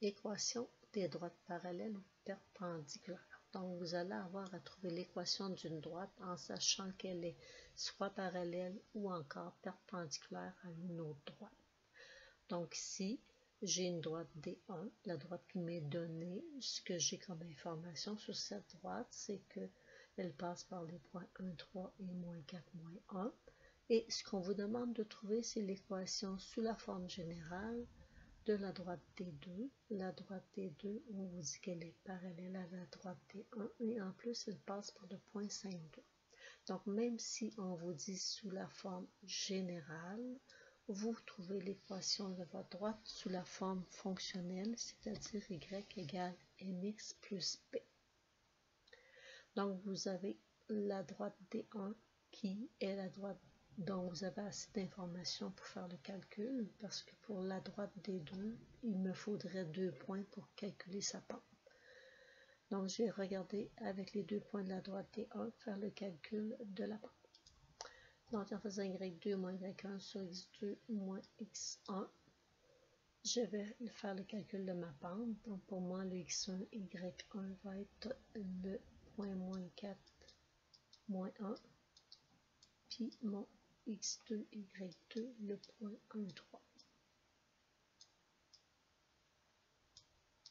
équation des droites parallèles ou perpendiculaires. Donc, vous allez avoir à trouver l'équation d'une droite en sachant qu'elle est soit parallèle ou encore perpendiculaire à une autre droite. Donc, ici, j'ai une droite D1, la droite qui m'est donnée. Ce que j'ai comme information sur cette droite, c'est qu'elle passe par les points 1, 3 et moins 4, moins 1. Et ce qu'on vous demande de trouver, c'est l'équation sous la forme générale de la droite D2. La droite D2, on vous dit qu'elle est parallèle à la droite D1 et en plus, elle passe par le point 5,2. Donc, même si on vous dit sous la forme générale, vous trouvez l'équation de votre droite sous la forme fonctionnelle, c'est-à-dire y égale mx plus b. Donc, vous avez la droite D1 qui est la droite dont vous avez assez d'informations pour faire le calcul, parce que pour la droite D2, il me faudrait 2 points pour calculer sa pente. Donc, je vais regarder avec les 2 points de la droite D1, faire le calcul de la pente. Donc, en faisant y2 moins y1 sur x2 moins x1, je vais faire le calcul de ma pente. Donc, pour moi, le x1, y1 va être le point moins 4, moins 1, puis mon x2, y2, le point 1, 3.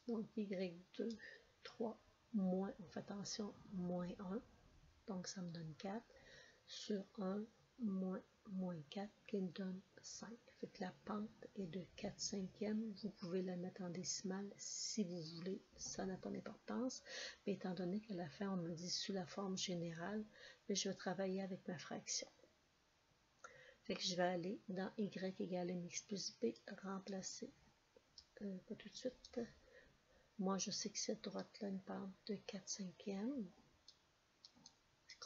Donc, y2, 3, moins, on fait attention, moins 1. Donc, ça me donne 4 sur 1 moins 4 qui me donne 5. Fait que la pente est de 4/5. Vous pouvez la mettre en décimale si vous voulez, ça n'a pas d'importance. Mais étant donné qu'à la fin, on me dit sous la forme générale, mais je vais travailler avec ma fraction. Fait que je vais aller dans y égale mx plus b, remplacer, pas tout de suite. Moi, je sais que cette droite-là a une pente de 4/5.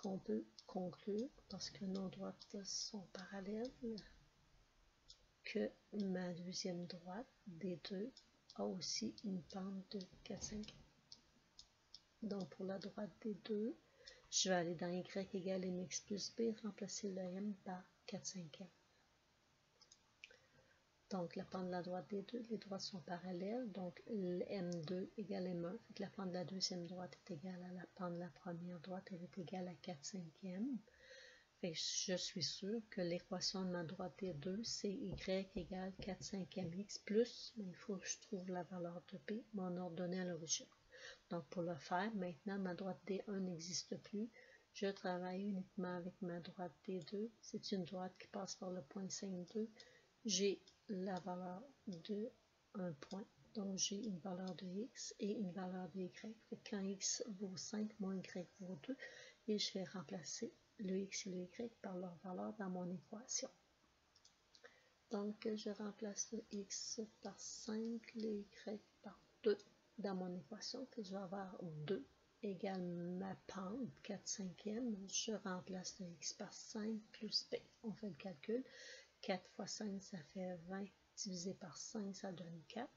Qu'on peut conclure, parce que nos droites sont parallèles, que ma deuxième droite, D2, a aussi une pente de 4/5. Donc, pour la droite D2, je vais aller dans y égale mx plus b, remplacer le m par 4/5. Donc, la pente de la droite D2, les droites sont parallèles, donc le M2 égale M1, fait que la pente de la deuxième droite est égale à la pente de la première droite, elle est égale à 4/5. Fait que je suis sûre que l'équation de ma droite D2, c'est y égale 4/5mx plus, mais il faut que je trouve la valeur de p, mon ordonnée à l'origine. Donc, pour le faire, maintenant, ma droite D1 n'existe plus. Je travaille uniquement avec ma droite D2. C'est une droite qui passe par le point 5,2. J'ai la valeur de 1 point. Donc, j'ai une valeur de x et une valeur de y. Fait que quand x vaut 5, mon y vaut 2. Et je vais remplacer le x et le y par leur valeur dans mon équation. Donc, je remplace le x par 5, le y par 2 dans mon équation. Puis je vais avoir 2 égale ma pente, 4/5. Je remplace le x par 5 plus b. On fait le calcul. 4 fois 5, ça fait 20. Divisé par 5, ça donne 4.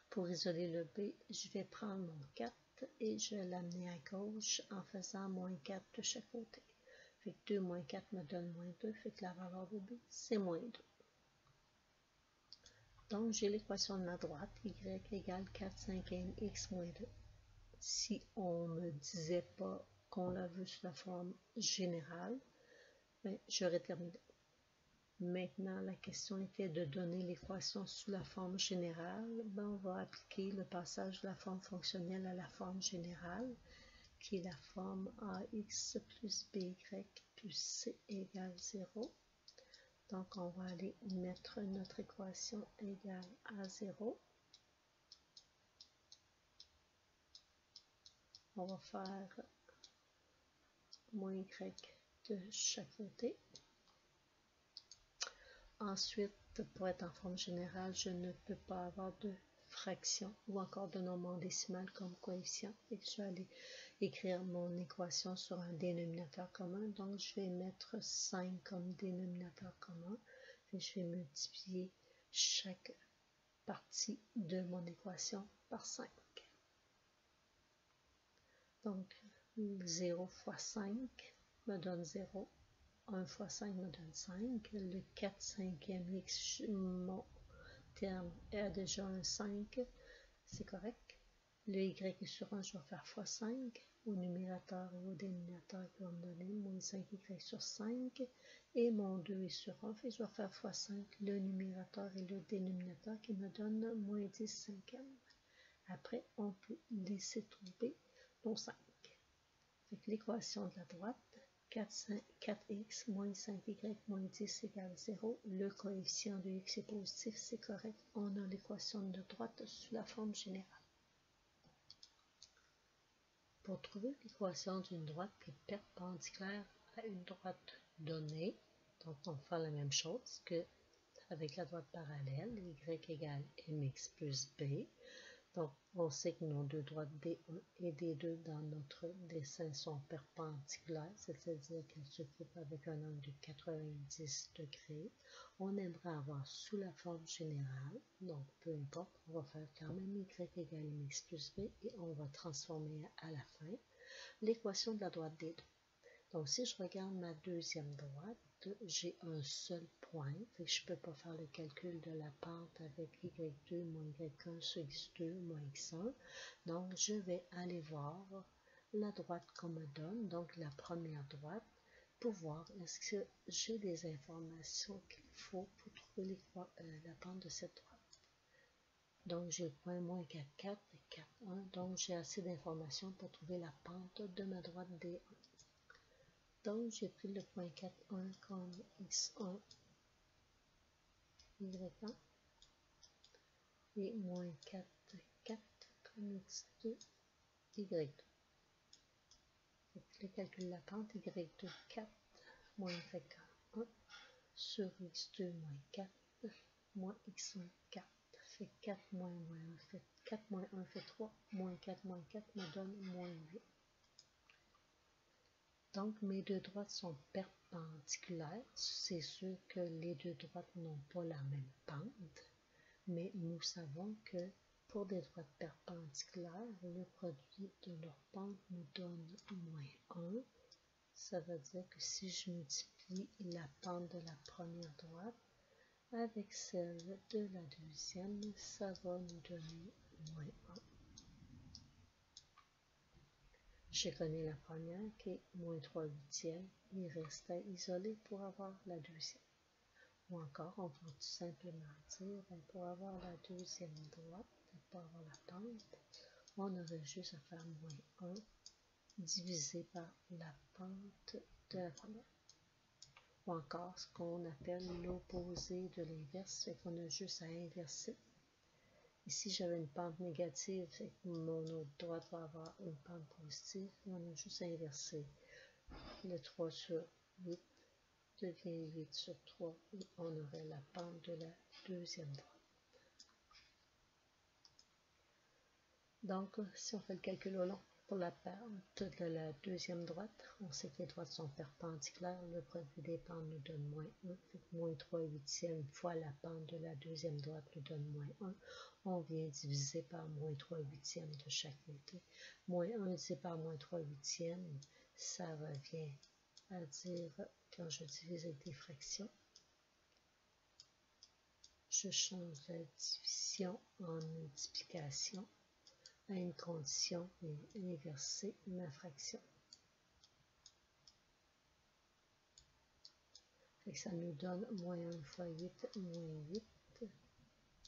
Pour isoler le b, je vais prendre mon 4 et je vais l'amener à gauche en faisant moins 4 de chaque côté. Fait que 2 moins 4 me donne moins 2, fait que la valeur de b, c'est moins 2. Donc, j'ai l'équation de ma droite, y égale 4/5 x moins 2. Si on ne me disait pas qu'on l'a vu sous la forme générale, ben, j'aurais terminé. Maintenant, la question était de donner l'équation sous la forme générale. Ben, on va appliquer le passage de la forme fonctionnelle à la forme générale, qui est la forme ax plus by plus c égale 0. Donc, on va aller mettre notre équation égale à 0. On va faire moins y de chaque côté. Ensuite, pour être en forme générale, je ne peux pas avoir de fraction ou encore de nombre décimal comme coefficient. Et je vais aller écrire mon équation sur un dénominateur commun. Donc, je vais mettre 5 comme dénominateur commun. Et je vais multiplier chaque partie de mon équation par 5. Donc, 0 fois 5 me donne 0. 1 fois 5 me donne 5. Le 4/5 x, mon terme a déjà un 5. c'est correct. Le y sur 1, je vais faire x 5 au numérateur et au dénominateur qui va me donner moins 5y sur 5. Et mon 2 est sur 1, fait que je vais faire x 5 le numérateur et le dénominateur qui me donne moins 10 cinquièmes. Après, on peut laisser tomber nos 5. L'équation de la droite, 4x moins 5y moins 10 égale 0. Le coefficient de x est positif, c'est correct. On a l'équation de droite sous la forme générale. Pour trouver l'équation d'une droite qui est perpendiculaire à une droite donnée, donc on va faire la même chose qu'avec la droite parallèle, y égale mx plus b. Donc, on sait que nos deux droites D1 et D2 dans notre dessin sont perpendiculaires, c'est-à-dire qu'elles se coupent avec un angle de 90 degrés. On aimerait avoir sous la forme générale, donc peu importe, on va faire quand même y égale mx plus b et on va transformer à la fin l'équation de la droite D2. Donc, si je regarde ma deuxième droite, j'ai un seul point, fait que je ne peux pas faire le calcul de la pente avec y2 moins y1 sur x2 moins x1. Donc, je vais aller voir la droite qu'on me donne, donc la première droite, pour voir est-ce que j'ai des informations qu'il faut pour trouver la pente de cette droite. Donc, j'ai le point moins 4, 4 et 4, 1. Donc, j'ai assez d'informations pour trouver la pente de ma droite D1. Donc, j'ai pris le point 4, 1 comme x1, y1, et moins 4, 4 comme x2, y2. Je calcule la pente, y2, 4, moins y1, sur x2, moins 4, moins x1, 4. Fait 4 moins 1 fait 4 moins 1 fait 3, moins 4 me donne moins 8. Donc, mes deux droites sont perpendiculaires. C'est sûr que les deux droites n'ont pas la même pente, mais nous savons que pour des droites perpendiculaires, le produit de leur pente nous donne moins 1. Ça veut dire que si je multiplie la pente de la première droite avec celle de la deuxième, ça va nous donner moins 1. Je connais la première qui est moins 3 huitièmes. Il reste à isoler pour avoir la deuxième. Ou encore, on peut tout simplement dire, pour avoir la deuxième droite, pour avoir la pente, on aurait juste à faire moins 1 divisé par la pente de la première. Ou encore, ce qu'on appelle l'opposé de l'inverse, c'est qu'on a juste à inverser. Ici, j'avais une pente négative, et mon autre droite va avoir une pente positive. On a juste à inverser. Le 3 sur 8 devient 8 sur 3 et on aurait la pente de la deuxième droite. Donc, si on fait le calcul au long, pour la pente de la deuxième droite, on sait que les droites sont perpendiculaires. Le produit des pentes nous donne moins 1. Fait que moins 3 huitièmes fois la pente de la deuxième droite nous donne moins 1. On vient diviser par moins 3 huitièmes de chaque côté. Moins 1 divisé par moins 3 huitièmes, ça revient à dire, quand je divise avec des fractions, je change la division en multiplication à une condition et inverser ma fraction. Fait que ça nous donne moins 1 fois 8, moins 8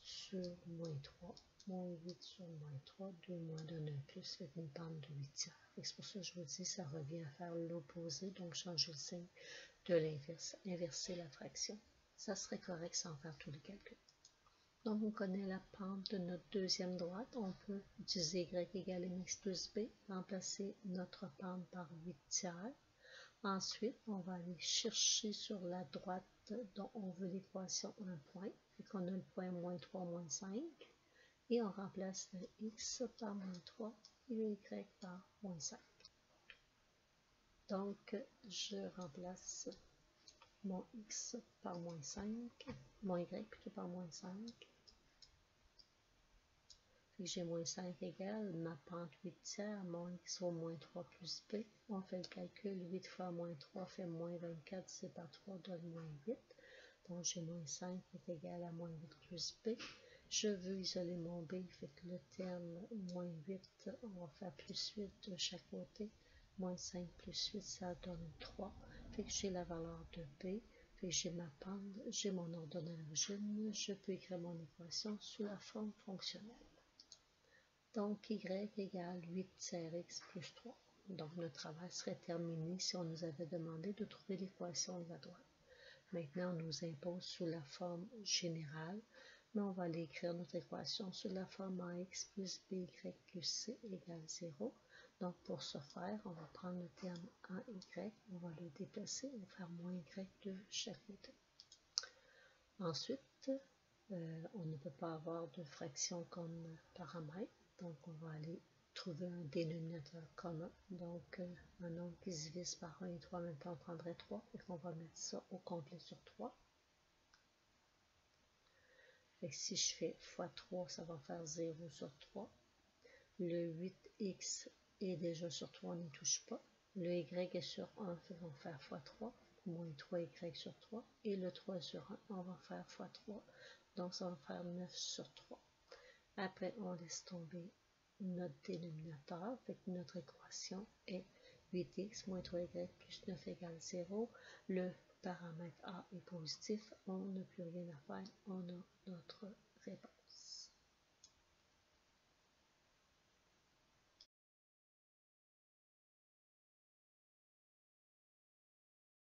sur moins 3. Moins 8 sur moins 3, 2 moins donne un plus, fait une pente de 8 tiers. C'est pour ça que je vous dis, ça revient à faire l'opposé, donc changer le signe de l'inverse, inverser la fraction. Ça serait correct sans faire tous les calculs. Donc, on connaît la pente de notre deuxième droite. On peut utiliser y égale mx plus b, remplacer notre pente par 8 tiers. Ensuite, on va aller chercher sur la droite dont on veut l'équation un point. Fait qu'on a le point moins 3, moins 5. Et on remplace le x par moins 3 et le y par moins 5. Donc, je remplace mon x par moins 5, mon y plutôt par moins 5. J'ai moins 5 égale ma pente 8 tiers, mon x au moins 3 plus b. On fait le calcul, 8 fois moins 3 fait moins 24, c'est par 3 donne moins 8. Donc j'ai moins 5 est égal à moins 8 plus b. Je veux isoler mon B, fait que le terme moins 8, on va faire plus 8 de chaque côté. Moins 5 plus 8, ça donne 3. Fait que j'ai la valeur de B. Fait que j'ai ma pente, j'ai mon ordonnée à l'origine. Je peux écrire mon équation sous la forme fonctionnelle. Donc, y égale 8 sur x plus 3. Donc, notre travail serait terminé si on nous avait demandé de trouver l'équation de la droite. Maintenant, on nous impose sous la forme générale, mais on va aller écrire notre équation sous la forme ax plus by plus c égale 0. Donc, pour ce faire, on va prendre le terme ay, on va le déplacer, on va faire moins y de chaque côté. Ensuite, on ne peut pas avoir de fraction comme paramètre, donc on va aller trouver un dénominateur commun. Donc, un nombre qui se divise par 1 et 3 en même temps, on prendrait 3, et qu'on va mettre ça au complet sur 3. Et si je fais x 3, ça va faire 0 sur 3. Le 8x est déjà sur 3, on n'y touche pas. Le y est sur 1, on va faire x 3, moins 3y sur 3. Et le 3 sur 1, on va faire x 3. Donc, ça va faire 9 sur 3. Après, on laisse tomber notre dénominateur. Fait que notre équation est 8x moins 3y plus 9 égale 0. Le paramètre A est positif. On n'a plus rien à faire. On a notre